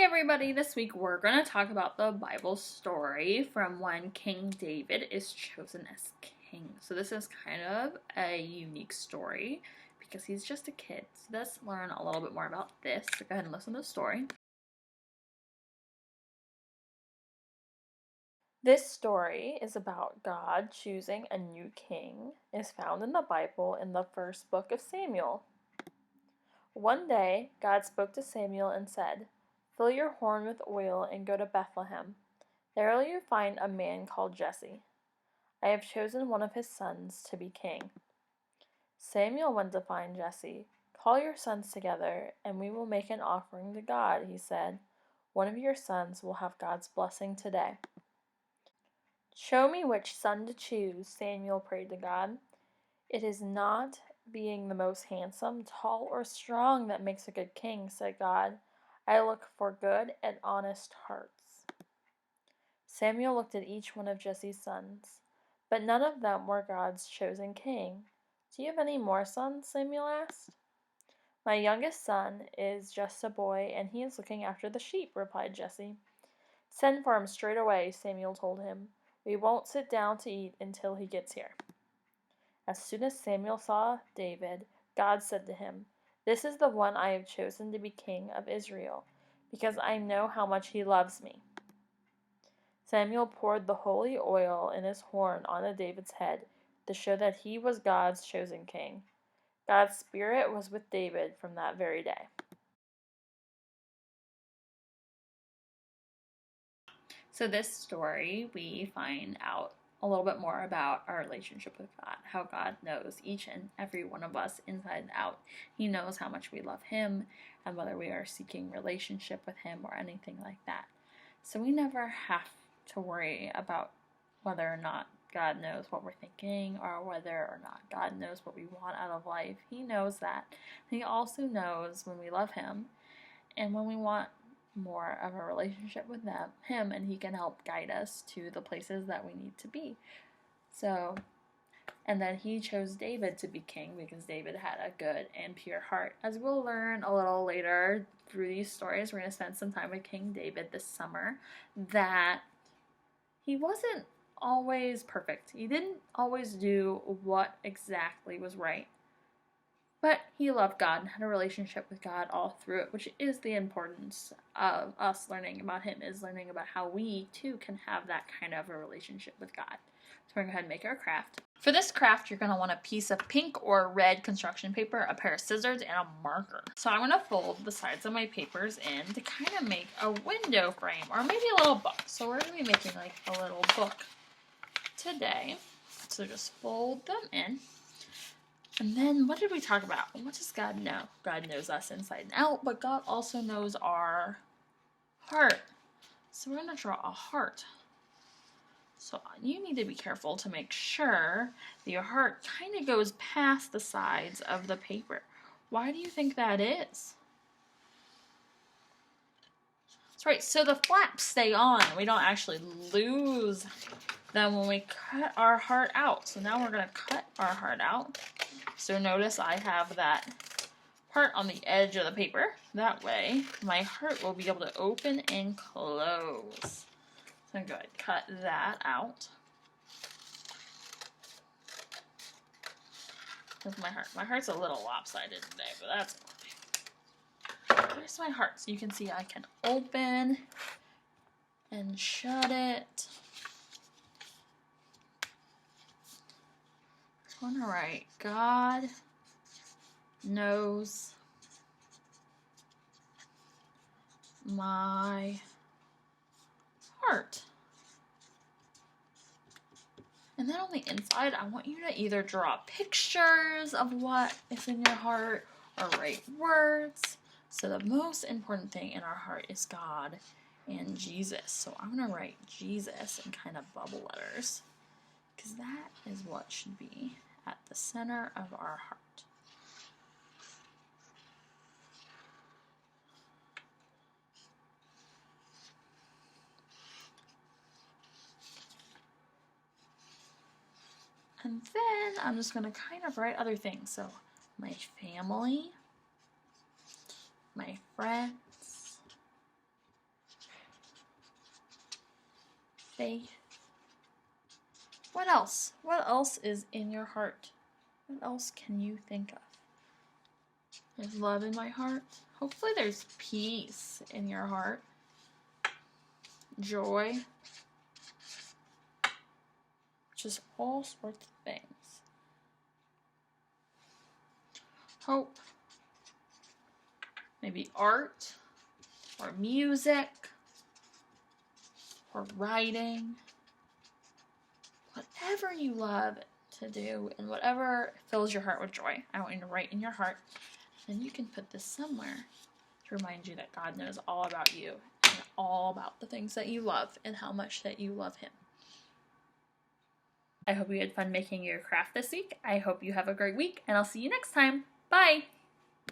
Everybody, this week we're going to talk about the Bible story from when King David is chosen as king. So this is kind of a unique story because he's just a kid. So let's learn a little bit more about this. So go ahead and listen to the story. This story is about God choosing a new king. It's found in the Bible in the first book of Samuel. One day, God spoke to Samuel and said, "Fill your horn with oil and go to Bethlehem. There will you find a man called Jesse. I have chosen one of his sons to be king." Samuel went to find Jesse. "Call your sons together, and we will make an offering to God," he said. "One of your sons will have God's blessing today." "Show me which son to choose," Samuel prayed to God. "It is not being the most handsome, tall, or strong that makes a good king," said God. "I look for good and honest hearts." Samuel looked at each one of Jesse's sons, but none of them were God's chosen king. "Do you have any more sons?" Samuel asked. "My youngest son is just a boy, and he is looking after the sheep," replied Jesse. "Send for him straight away," Samuel told him. "We won't sit down to eat until he gets here." As soon as Samuel saw David, God said to him, "This is the one I have chosen to be king of Israel, because I know how much he loves me." Samuel poured the holy oil in his horn onto David's head to show that he was God's chosen king. God's Spirit was with David from that very day. So this story, we find out a little bit more about our relationship with God, how God knows each and every one of us inside and out. He knows how much we love Him and whether we are seeking relationship with Him or anything like that. So we never have to worry about whether or not God knows what we're thinking or whether or not God knows what we want out of life. He knows that. He also knows when we love Him and when we want more of a relationship with him, and he can help guide us to the places that we need to be. So, and then he chose David to be king because David had a good and pure heart. As we'll learn a little later through these stories, we're going to spend some time with King David this summer, that he wasn't always perfect. He didn't always do what exactly was right. But he loved God and had a relationship with God all through it, which is the importance of us learning about Him, is learning about how we, too, can have that kind of a relationship with God. So we're going to go ahead and make our craft. For this craft, you're going to want a piece of pink or red construction paper, a pair of scissors, and a marker. So I'm going to fold the sides of my papers in to kind of make a window frame, or maybe a little book. So we're going to be making like a little book today. So just fold them in. And then what did we talk about? What does God know? God knows us inside and out, but God also knows our heart. So we're going to draw a heart. So you need to be careful to make sure that your heart kind of goes past the sides of the paper. Why do you think that is? That's right, so the flaps stay on. We don't actually lose them when we cut our heart out. So now we're going to cut our heart out. So notice I have that part on the edge of the paper. That way, my heart will be able to open and close. So I'm going to cut that out. Here's my heart. My heart's a little lopsided today, but that's okay. There's my heart. So you can see I can open and shut it. I want to write, God knows my heart. And then on the inside, I want you to either draw pictures of what is in your heart or write words. So the most important thing in our heart is God and Jesus. So I'm going to write Jesus in kind of bubble letters, because that is what should be at the center of our heart. And then I'm just going to kind of write other things. So my family, my friends, faith. What else? What else is in your heart? What else can you think of? There's love in my heart. Hopefully there's peace in your heart. Joy. Just all sorts of things. Hope. Maybe art or music or writing. Whatever you love to do and whatever fills your heart with joy, I want you to write in your heart. And you can put this somewhere to remind you that God knows all about you and all about the things that you love and how much that you love Him. I hope you had fun making your craft this week. I hope you have a great week, and I'll see you next time. Bye!